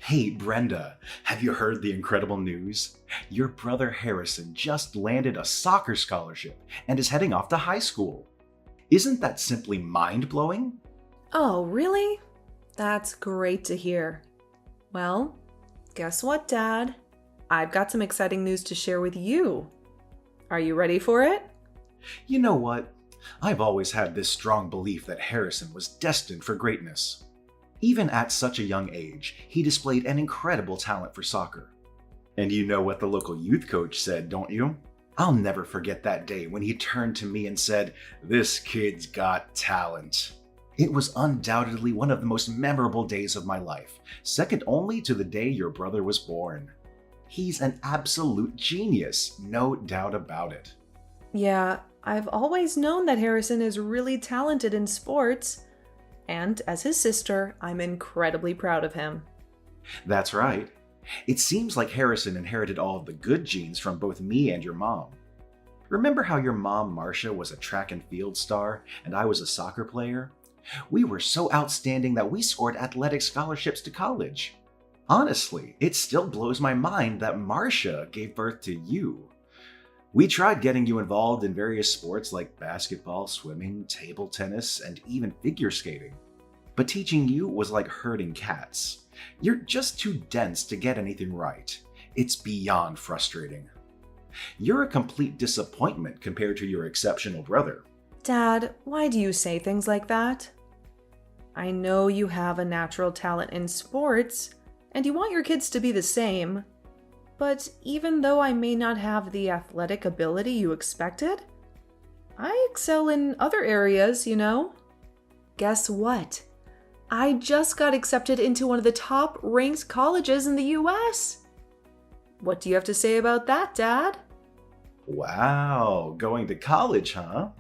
Hey Brenda, have you heard the incredible news? Your brother Harrison just landed a soccer scholarship and is heading off to high school. Isn't that simply mind-blowing? Oh, really? That's great to hear. Well, guess what, Dad? I've got some exciting news to share with you. Are you ready for it? You know what? I've always had this strong belief that Harrison was destined for greatness. Even at such a young age, he displayed an incredible talent for soccer. And you know what the local youth coach said, don't you? I'll never forget that day when he turned to me and said, "This kid's got talent." It was undoubtedly one of the most memorable days of my life, second only to the day your brother was born. He's an absolute genius, no doubt about it. Yeah, I've always known that Harrison is really talented in sports. And as his sister, I'm incredibly proud of him. That's right. It seems like Harrison inherited all of the good genes from both me and your mom. Remember how your mom, Marcia, was a track and field star and I was a soccer player? We were so outstanding that we scored athletic scholarships to college. Honestly, it still blows my mind that Marcia gave birth to you. We tried getting you involved in various sports like basketball, swimming, table tennis, and even figure skating. But teaching you was like herding cats. You're just too dense to get anything right. It's beyond frustrating. You're a complete disappointment compared to your exceptional brother. Dad, why do you say things like that? I know you have a natural talent in sports, and you want your kids to be the same. But even though I may not have the athletic ability you expected, I excel in other areas, you know? Guess what? I just got accepted into one of the top-ranked colleges in the US. What do you have to say about that, Dad? Wow, going to college, huh?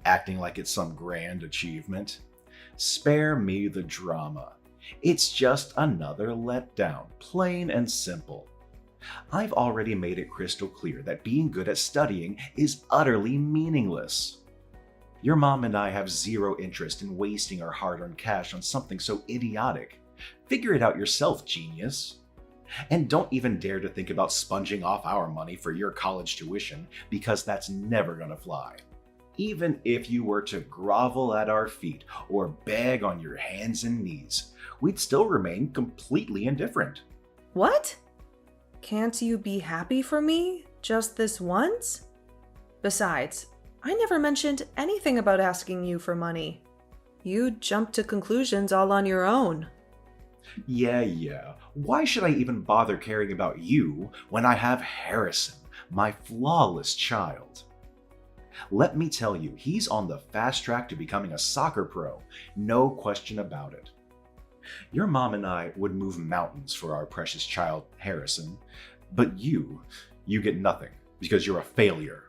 Acting like it's some grand achievement. Spare me the drama. It's just another letdown, plain and simple. I've already made it crystal clear that being good at studying is utterly meaningless. Your mom and I have zero interest in wasting our hard-earned cash on something so idiotic. Figure it out yourself, genius. And don't even dare to think about sponging off our money for your college tuition, because that's never gonna fly. Even if you were to grovel at our feet or beg on your hands and knees, we'd still remain completely indifferent. What? Can't you be happy for me just this once? Besides, I never mentioned anything about asking you for money. You jumped to conclusions all on your own. Yeah. Why should I even bother caring about you when I have Harrison, my flawless child? Let me tell you, he's on the fast track to becoming a soccer pro, no question about it. Your mom and I would move mountains for our precious child, Harrison, but you get nothing because you're a failure.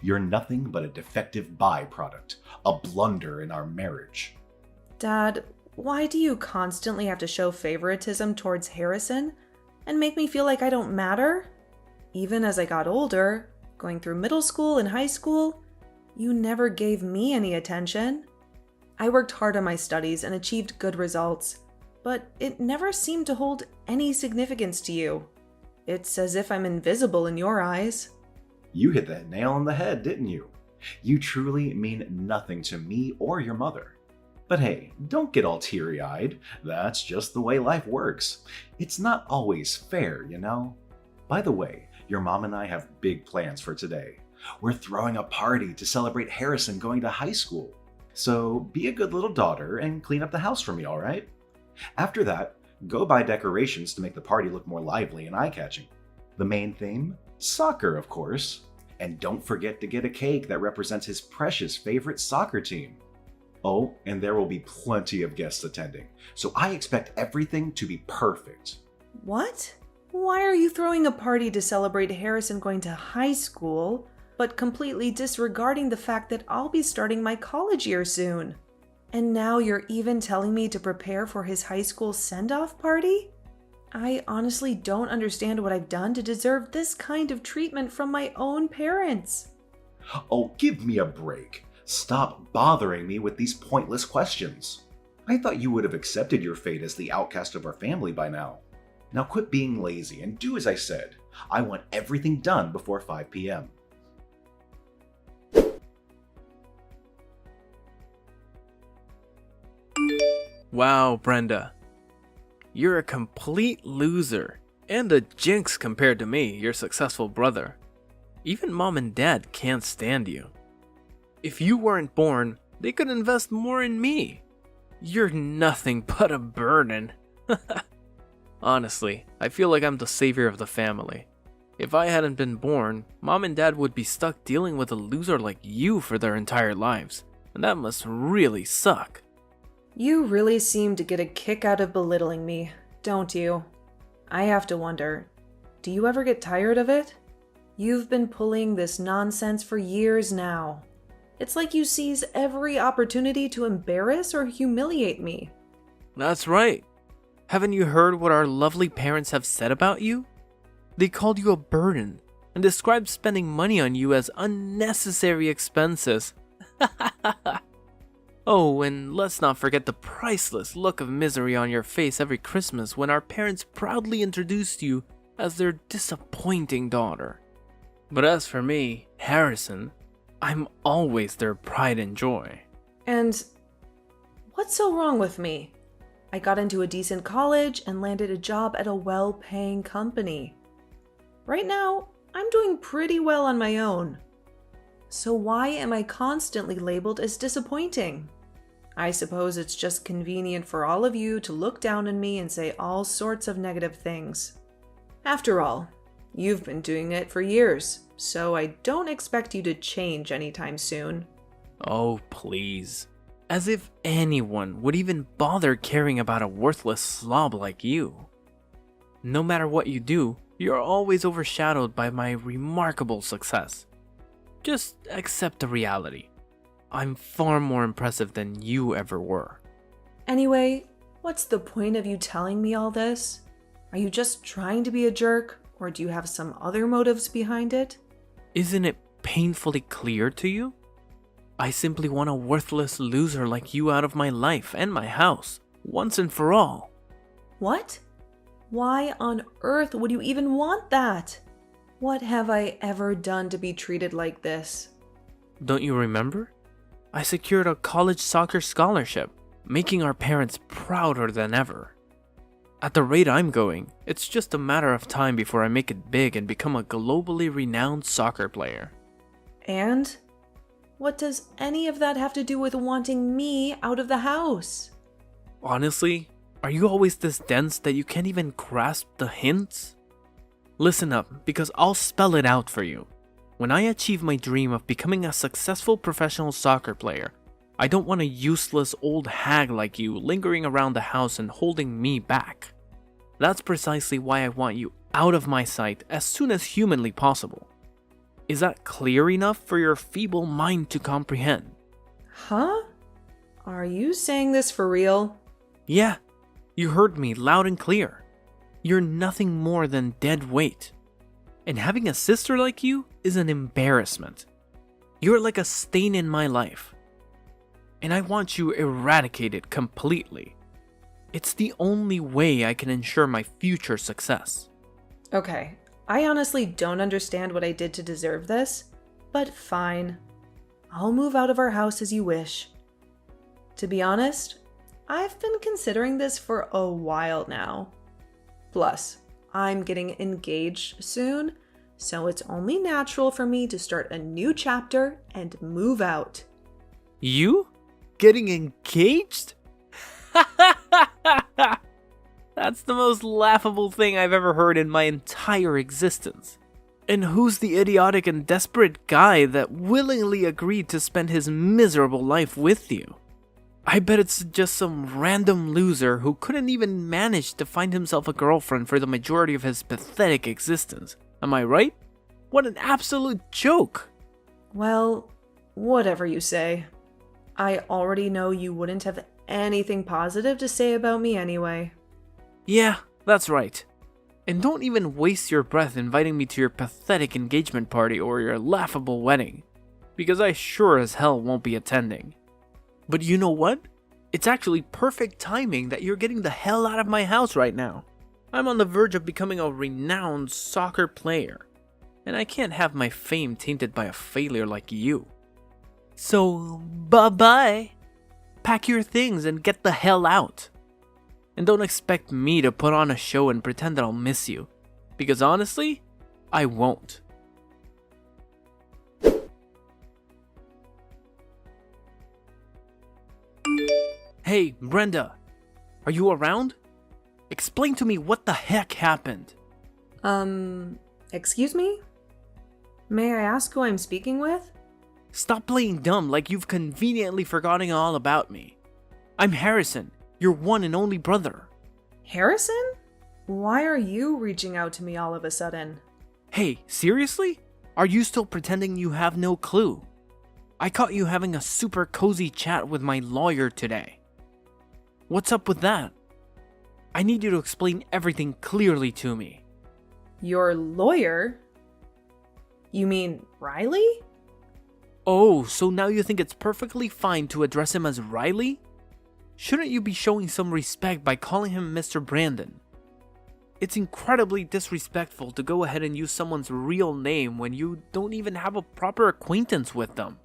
You're nothing but a defective byproduct, a blunder in our marriage. Dad, why do you constantly have to show favoritism towards Harrison and make me feel like I don't matter? Even as I got older, going through middle school and high school, you never gave me any attention. I worked hard on my studies and achieved good results, but it never seemed to hold any significance to you. It's as if I'm invisible in your eyes. You hit the nail on the head, didn't you? You truly mean nothing to me or your mother. But hey, don't get all teary-eyed. That's just the way life works. It's not always fair, you know? By the way, your mom and I have big plans for today. We're throwing a party to celebrate Harrison going to high school. So be a good little daughter and clean up the house for me, all right? After that, go buy decorations to make the party look more lively and eye-catching. The main theme? Soccer, of course. And don't forget to get a cake that represents his precious favorite soccer team. Oh, and there will be plenty of guests attending, so I expect everything to be perfect. What? Why are you throwing a party to celebrate Harrison going to high school, but completely disregarding the fact that I'll be starting my college year soon? And now you're even telling me to prepare for his high school send-off party? I honestly don't understand what I've done to deserve this kind of treatment from my own parents. Oh, give me a break. Stop bothering me with these pointless questions. I thought you would have accepted your fate as the outcast of our family by now. Now quit being lazy and do as I said. I want everything done before 5 p.m. Wow, Brenda. You're a complete loser and a jinx compared to me, your successful brother. Even mom and dad can't stand you. If you weren't born, they could invest more in me. You're nothing but a burden. Honestly, I feel like I'm the savior of the family. If I hadn't been born, mom and dad would be stuck dealing with a loser like you for their entire lives, and that must really suck. You really seem to get a kick out of belittling me, don't you? I have to wonder, do you ever get tired of it? You've been pulling this nonsense for years now. It's like you seize every opportunity to embarrass or humiliate me. That's right. Haven't you heard what our lovely parents have said about you? They called you a burden and described spending money on you as unnecessary expenses. Oh, and let's not forget the priceless look of misery on your face every Christmas when our parents proudly introduced you as their disappointing daughter. But as for me, Harrison, I'm always their pride and joy. And what's so wrong with me? I got into a decent college and landed a job at a well-paying company. Right now, I'm doing pretty well on my own. So why am I constantly labeled as disappointing? I suppose it's just convenient for all of you to look down on me and say all sorts of negative things. After all, you've been doing it for years, so I don't expect you to change anytime soon. Oh, please. As if anyone would even bother caring about a worthless slob like you. No matter what you do, you're always overshadowed by my remarkable success. Just accept the reality. I'm far more impressive than you ever were. Anyway, what's the point of you telling me all this? Are you just trying to be a jerk, or do you have some other motives behind it? Isn't it painfully clear to you? I simply want a worthless loser like you out of my life and my house, once and for all. What? Why on earth would you even want that? What have I ever done to be treated like this? Don't you remember? I secured a college soccer scholarship, making our parents prouder than ever. At the rate I'm going, it's just a matter of time before I make it big and become a globally renowned soccer player. And? What does any of that have to do with wanting me out of the house? Honestly, are you always this dense that you can't even grasp the hints? Listen up, because I'll spell it out for you. When I achieve my dream of becoming a successful professional soccer player, I don't want a useless old hag like you lingering around the house and holding me back. That's precisely why I want you out of my sight as soon as humanly possible. Is that clear enough for your feeble mind to comprehend? Huh? Are you saying this for real? Yeah, you heard me loud and clear. You're nothing more than dead weight. And having a sister like you is an embarrassment. You're like a stain in my life. And I want you eradicated completely. It's the only way I can ensure my future success. Okay, I honestly don't understand what I did to deserve this, but fine. I'll move out of our house as you wish. To be honest, I've been considering this for a while now. Plus, I'm getting engaged soon, so it's only natural for me to start a new chapter and move out. You? Getting engaged? That's the most laughable thing I've ever heard in my entire existence. And who's the idiotic and desperate guy that willingly agreed to spend his miserable life with you? I bet it's just some random loser who couldn't even manage to find himself a girlfriend for the majority of his pathetic existence. Am I right? What an absolute joke! Well, whatever you say. I already know you wouldn't have anything positive to say about me anyway. Yeah, that's right. And don't even waste your breath inviting me to your pathetic engagement party or your laughable wedding, because I sure as hell won't be attending. But you know what? It's actually perfect timing that you're getting the hell out of my house right now. I'm on the verge of becoming a renowned soccer player, and I can't have my fame tainted by a failure like you. So, bye-bye. Pack your things and get the hell out. And don't expect me to put on a show and pretend that I'll miss you, because honestly, I won't. Hey, Brenda, are you around? Explain to me what the heck happened. Excuse me? May I ask who I'm speaking with? Stop playing dumb like you've conveniently forgotten all about me. I'm Harrison, your one and only brother. Harrison? Why are you reaching out to me all of a sudden? Hey, seriously? Are you still pretending you have no clue? I caught you having a super cozy chat with my lawyer today. What's up with that? I need you to explain everything clearly to me. Your lawyer? You mean Riley? Oh, so now you think it's perfectly fine to address him as Riley? Shouldn't you be showing some respect by calling him Mr. Brandon? It's incredibly disrespectful to go ahead and use someone's real name when you don't even have a proper acquaintance with them.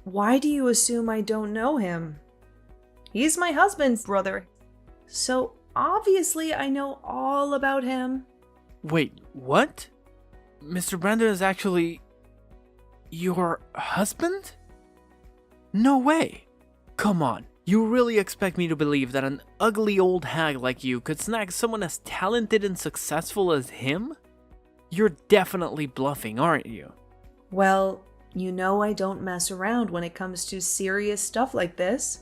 Why do you assume I don't know him? He's my husband's brother, so obviously I know all about him. Wait, what? Mr. Brandon is actually your husband? No way. Come on, you really expect me to believe that an ugly old hag like you could snag someone as talented and successful as him? You're definitely bluffing, aren't you? Well, you know I don't mess around when it comes to serious stuff like this.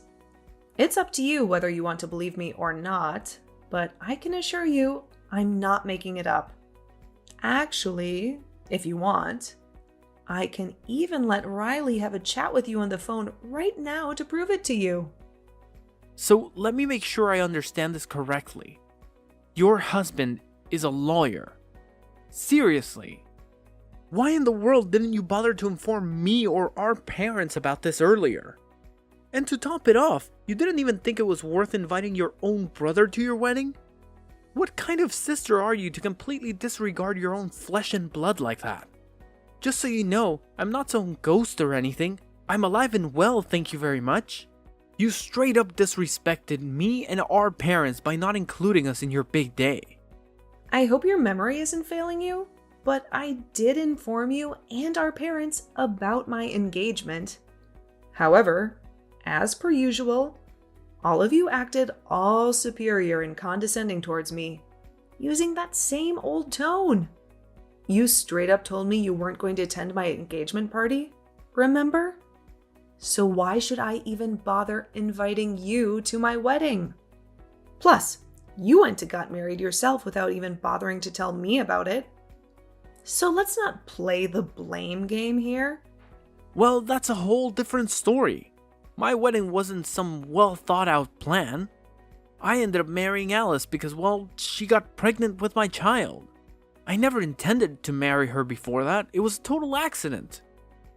It's up to you whether you want to believe me or not, but I can assure you I'm not making it up. Actually, if you want, I can even let Riley have a chat with you on the phone right now to prove it to you. So let me make sure I understand this correctly. Your husband is a lawyer. Seriously? Why in the world didn't you bother to inform me or our parents about this earlier? And to top it off, you didn't even think it was worth inviting your own brother to your wedding? What kind of sister are you to completely disregard your own flesh and blood like that? Just so you know, I'm not some ghost or anything. I'm alive and well, thank you very much. You straight up disrespected me and our parents by not including us in your big day. I hope your memory isn't failing you, but I did inform you and our parents about my engagement. However, as per usual, all of you acted all superior and condescending towards me, using that same old tone. You straight up told me you weren't going to attend my engagement party, remember? So why should I even bother inviting you to my wedding? Plus, you went and got married yourself without even bothering to tell me about it. So let's not play the blame game here. Well, that's a whole different story. My wedding wasn't some well thought out plan. I ended up marrying Alice because, well, she got pregnant with my child. I never intended to marry her before that. It was a total accident.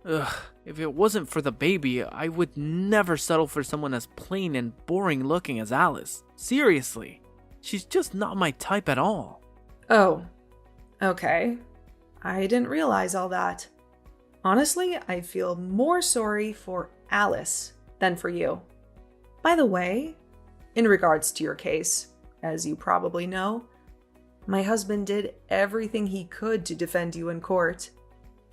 Ugh, if it wasn't for the baby, I would never settle for someone as plain and boring looking as Alice. Seriously, she's just not my type at all. Oh, okay. I didn't realize all that. Honestly, I feel more sorry for Alice than for you. By the way, in regards to your case, as you probably know, my husband did everything he could to defend you in court.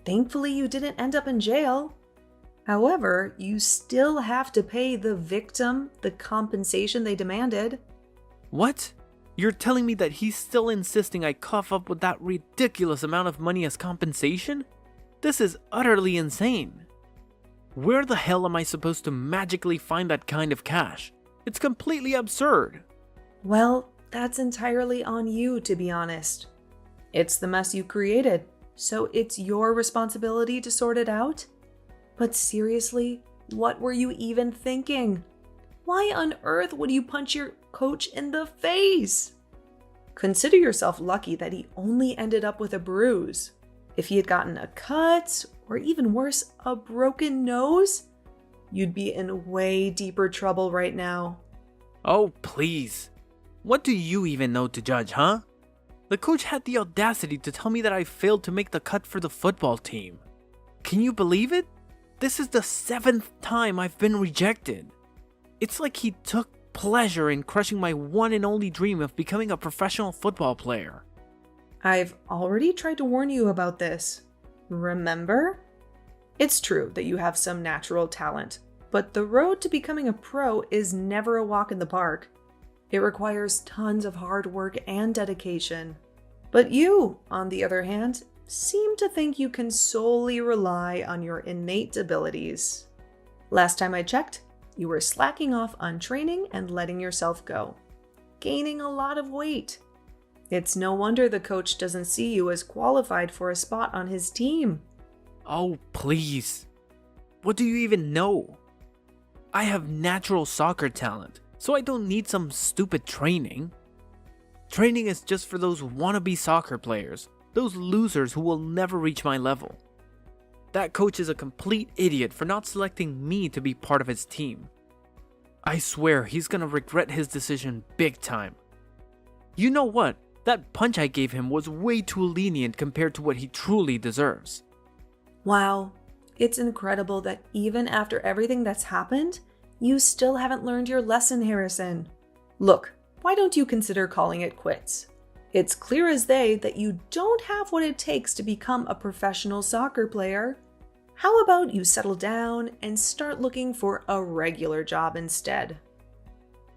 Thankfully, you didn't end up in jail. However, you still have to pay the victim the compensation they demanded. What? You're telling me that he's still insisting I cough up with that ridiculous amount of money as compensation? This is utterly insane. Where the hell am I supposed to magically find that kind of cash? It's completely absurd. Well, that's entirely on you, to be honest. It's the mess you created, so it's your responsibility to sort it out. But seriously, what were you even thinking? Why on earth would you punch your coach in the face? Consider yourself lucky that he only ended up with a bruise. If he had gotten a cut, or even worse, a broken nose, you'd be in way deeper trouble right now. Oh, please. What do you even know to judge, huh? The coach had the audacity to tell me that I failed to make the cut for the football team. Can you believe it? This is the 7th time I've been rejected. It's like he took pleasure in crushing my one and only dream of becoming a professional football player. I've already tried to warn you about this. Remember? It's true that you have some natural talent, but the road to becoming a pro is never a walk in the park. It requires tons of hard work and dedication. But you, on the other hand, seem to think you can solely rely on your innate abilities. Last time I checked, you were slacking off on training and letting yourself go, gaining a lot of weight. It's no wonder the coach doesn't see you as qualified for a spot on his team. Oh, please. What do you even know? I have natural soccer talent, so I don't need some stupid training. Training is just for those wannabe soccer players, those losers who will never reach my level. That coach is a complete idiot for not selecting me to be part of his team. I swear he's gonna regret his decision big time. You know what? That punch I gave him was way too lenient compared to what he truly deserves. Wow, it's incredible that even after everything that's happened, you still haven't learned your lesson, Harrison. Look, why don't you consider calling it quits? It's clear as day that you don't have what it takes to become a professional soccer player. How about you settle down and start looking for a regular job instead?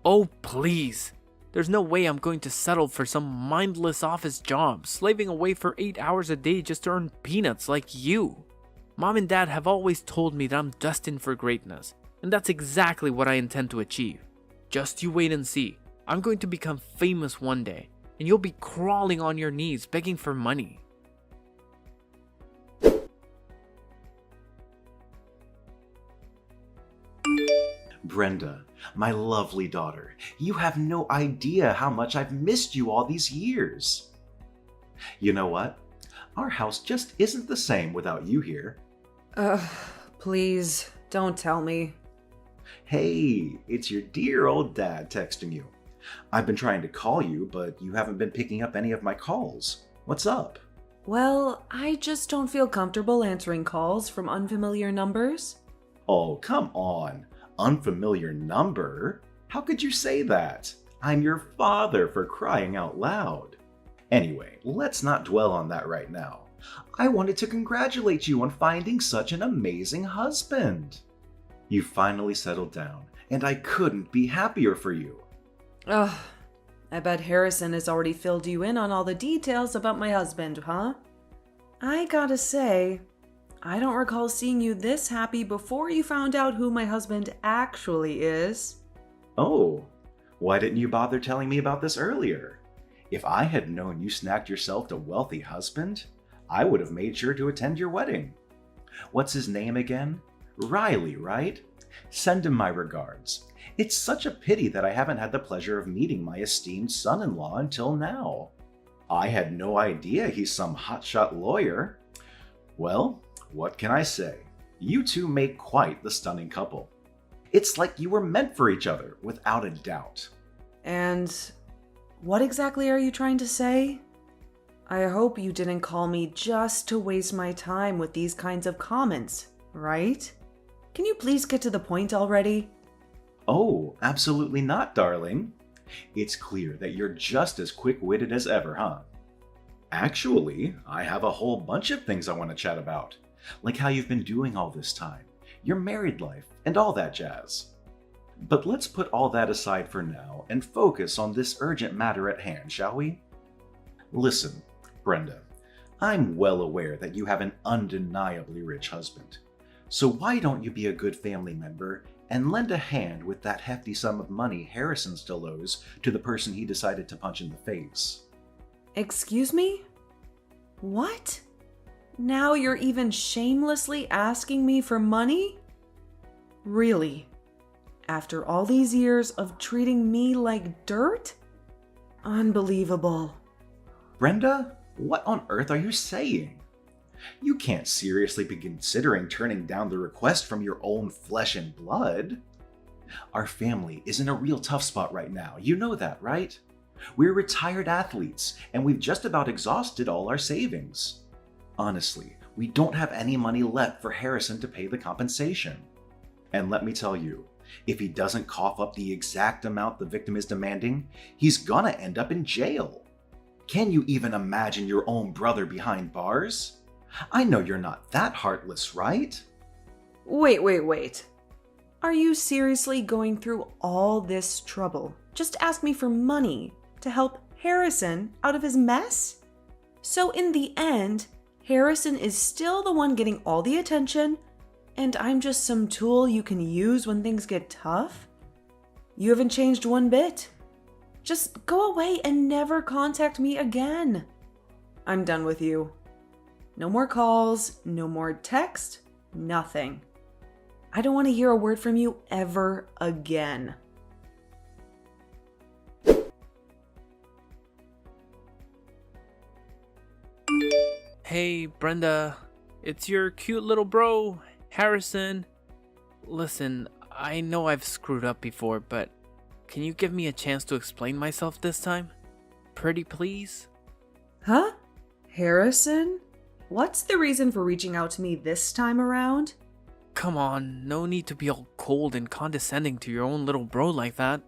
Oh, please. There's no way I'm going to settle for some mindless office job, slaving away for 8 hours a day just to earn peanuts like you. Mom and Dad have always told me that I'm destined for greatness, and that's exactly what I intend to achieve. Just you wait and see. I'm going to become famous one day, and you'll be crawling on your knees begging for money. Brenda, my lovely daughter, you have no idea how much I've missed you all these years. You know what? Our house just isn't the same without you here. Please, don't tell me. Hey, it's your dear old dad texting you. I've been trying to call you, but you haven't been picking up any of my calls. What's up? Well, I just don't feel comfortable answering calls from unfamiliar numbers. Oh, come on. Unfamiliar number? How could you say that? I'm your father, for crying out loud. Anyway, let's not dwell on that right now. I wanted to congratulate you on finding such an amazing husband. You finally settled down, and I couldn't be happier for you. Ugh, I bet Harrison has already filled you in on all the details about my husband, huh? I gotta say, I don't recall seeing you this happy before you found out who my husband actually is. Oh, why didn't you bother telling me about this earlier? If I had known you snagged yourself a wealthy husband, I would have made sure to attend your wedding. What's his name again? Riley, right? Send him my regards. It's such a pity that I haven't had the pleasure of meeting my esteemed son-in-law until now. I had no idea he's some hotshot lawyer. Well, what can I say? You two make quite the stunning couple. It's like you were meant for each other, without a doubt. And what exactly are you trying to say? I hope you didn't call me just to waste my time with these kinds of comments, right? Can you please get to the point already? Oh, absolutely not, darling. It's clear that you're just as quick-witted as ever, huh? Actually, I have a whole bunch of things I want to chat about, like how you've been doing all this time, your married life, and all that jazz. But let's put all that aside for now and focus on this urgent matter at hand, shall we? Listen, Brenda, I'm well aware that you have an undeniably rich husband. So why don't you be a good family member and lend a hand with that hefty sum of money Harrison still owes to the person he decided to punch in the face? Excuse me? What? Now you're even shamelessly asking me for money? Really? After all these years of treating me like dirt? Unbelievable. Brenda, what on earth are you saying? You can't seriously be considering turning down the request from your own flesh and blood. Our family is in a real tough spot right now. You know that, right? We're retired athletes, and we've just about exhausted all our savings. Honestly, we don't have any money left for Harrison to pay the compensation. And let me tell you, if he doesn't cough up the exact amount the victim is demanding, he's gonna end up in jail. Can you even imagine your own brother behind bars? I know you're not that heartless, right? Wait. Are you seriously going through all this trouble just to ask me for money to help Harrison out of his mess? So in the end, Harrison is still the one getting all the attention, and I'm just some tool you can use when things get tough? You haven't changed one bit. Just go away and never contact me again. I'm done with you. No more calls, no more text, nothing. I don't want to hear a word from you ever again. Hey, Brenda. It's your cute little bro, Harrison. Listen, I know I've screwed up before, but can you give me a chance to explain myself this time? Pretty please? Huh? Harrison? What's the reason for reaching out to me this time around? Come on, no need to be all cold and condescending to your own little bro like that.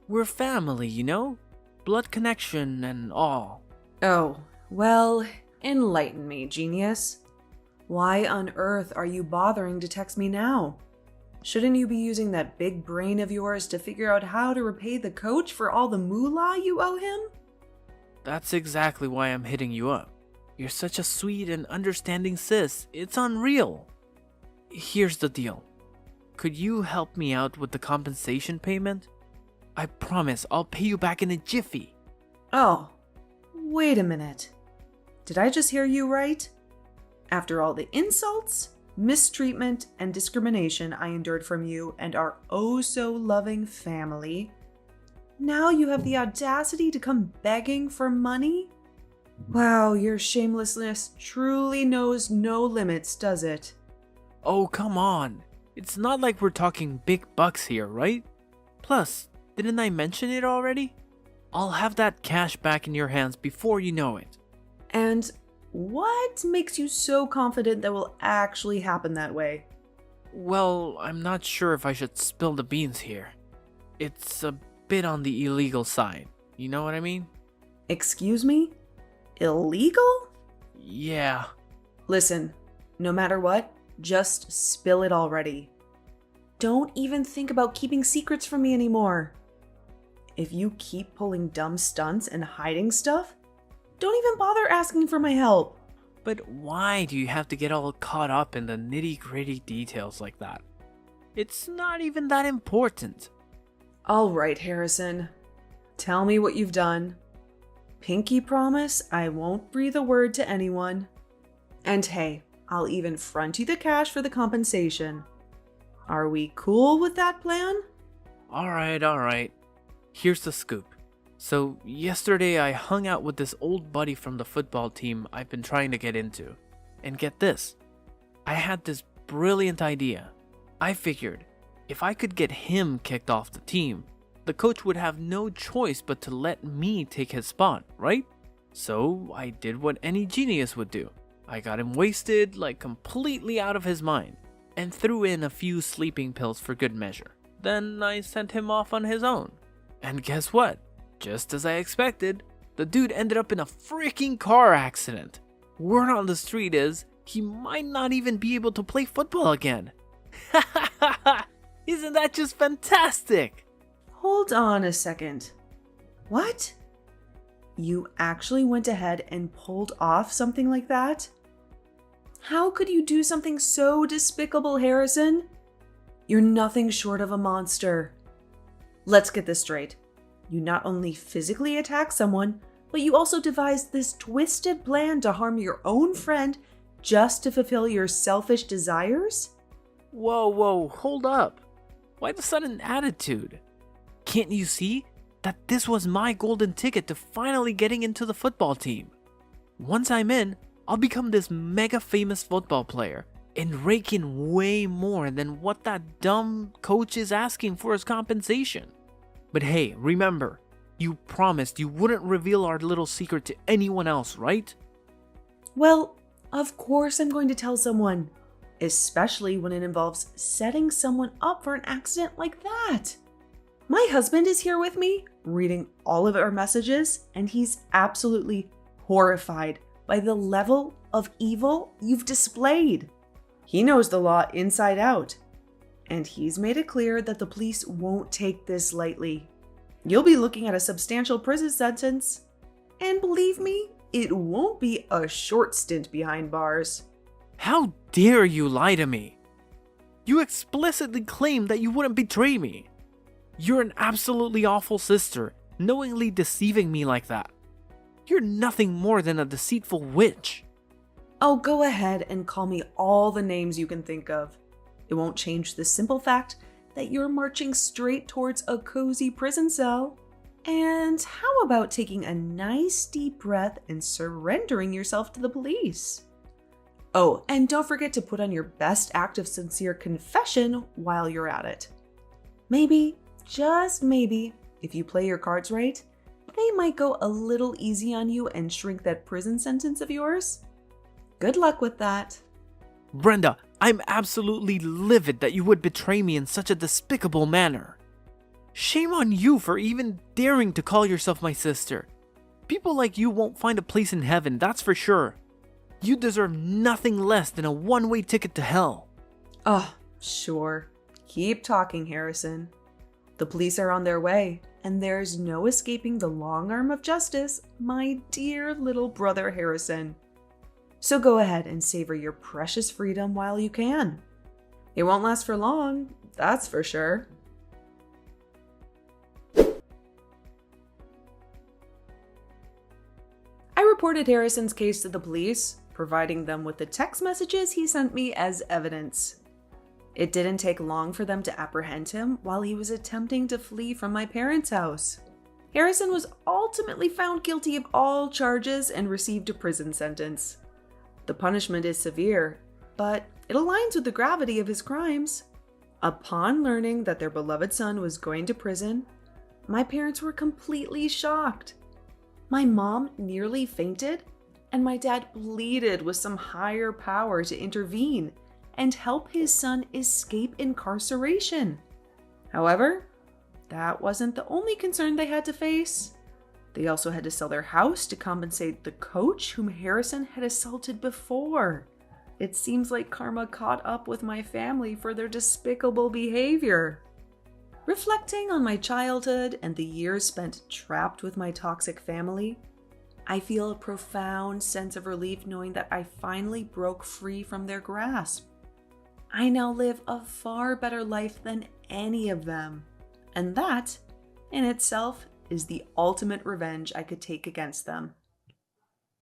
We're family, you know? Blood connection and all. Oh, well, enlighten me, genius. Why on earth are you bothering to text me now? Shouldn't you be using that big brain of yours to figure out how to repay the coach for all the moolah you owe him? That's exactly why I'm hitting you up. You're such a sweet and understanding sis. It's unreal. Here's the deal. Could you help me out with the compensation payment? I promise I'll pay you back in a jiffy. Oh, wait a minute. Did I just hear you right? After all the insults, mistreatment, and discrimination I endured from you and our oh-so-loving family, now you have the audacity to come begging for money? Wow, your shamelessness truly knows no limits, does it? Oh, come on. It's not like we're talking big bucks here, right? Plus, didn't I mention it already? I'll have that cash back in your hands before you know it. And what makes you so confident that will actually happen that way? Well, I'm not sure if I should spill the beans here. It's a bit on the illegal side. You know what I mean? Excuse me? Illegal? Yeah. Listen, no matter what, just spill it already. Don't even think about keeping secrets from me anymore. If you keep pulling dumb stunts and hiding stuff, don't even bother asking for my help. But why do you have to get all caught up in the nitty-gritty details like that? It's not even that important. All right, Harrison. Tell me what you've done. Pinky promise I won't breathe a word to anyone. And hey, I'll even front you the cash for the compensation. Are we cool with that plan? Alright. Here's the scoop. So, yesterday I hung out with this old buddy from the football team I've been trying to get into. And get this, I had this brilliant idea. I figured, if I could get him kicked off the team, the coach would have no choice but to let me take his spot, right? So, I did what any genius would do. I got him wasted, like completely out of his mind, and threw in a few sleeping pills for good measure. Then I sent him off on his own. And guess what? Just as I expected, the dude ended up in a freaking car accident. Word on the street is, he might not even be able to play football again. Isn't that just fantastic? Hold on a second. What? You actually went ahead and pulled off something like that? How could you do something so despicable, Harrison? You're nothing short of a monster. Let's get this straight. You not only physically attacked someone, but you also devised this twisted plan to harm your own friend just to fulfill your selfish desires? Whoa, hold up. Why the sudden attitude? Can't you see that this was my golden ticket to finally getting into the football team? Once I'm in, I'll become this mega famous football player and rake in way more than what that dumb coach is asking for as compensation. But hey, remember, you promised you wouldn't reveal our little secret to anyone else, right? Well, of course I'm going to tell someone, especially when it involves setting someone up for an accident like that. My husband is here with me, reading all of our messages, and he's absolutely horrified by the level of evil you've displayed. He knows the law inside out, and he's made it clear that the police won't take this lightly. You'll be looking at a substantial prison sentence, and believe me, it won't be a short stint behind bars. How dare you lie to me? You explicitly claimed that you wouldn't betray me. You're an absolutely awful sister, knowingly deceiving me like that. You're nothing more than a deceitful witch. Oh, go ahead and call me all the names you can think of. It won't change the simple fact that you're marching straight towards a cozy prison cell. And how about taking a nice deep breath and surrendering yourself to the police? Oh, and don't forget to put on your best act of sincere confession while you're at it. Maybe, just maybe, if you play your cards right, they might go a little easy on you and shrink that prison sentence of yours. Good luck with that. Brenda, I'm absolutely livid that you would betray me in such a despicable manner. Shame on you for even daring to call yourself my sister. People like you won't find a place in heaven, that's for sure. You deserve nothing less than a one-way ticket to hell. Oh, sure. Keep talking, Harrison. The police are on their way, and there's no escaping the long arm of justice, my dear little brother Harrison. So go ahead and savor your precious freedom while you can. It won't last for long, that's for sure. I reported Harrison's case to the police, providing them with the text messages he sent me as evidence. It didn't take long for them to apprehend him while he was attempting to flee from my parents' house. Harrison was ultimately found guilty of all charges and received a prison sentence. The punishment is severe, but it aligns with the gravity of his crimes. Upon learning that their beloved son was going to prison, my parents were completely shocked. My mom nearly fainted, and my dad pleaded with some higher power to intervene and help his son escape incarceration. However, that wasn't the only concern they had to face. They also had to sell their house to compensate the coach whom Harrison had assaulted before. It seems like karma caught up with my family for their despicable behavior. Reflecting on my childhood and the years spent trapped with my toxic family, I feel a profound sense of relief knowing that I finally broke free from their grasp. I now live a far better life than any of them, and that, in itself, is the ultimate revenge I could take against them.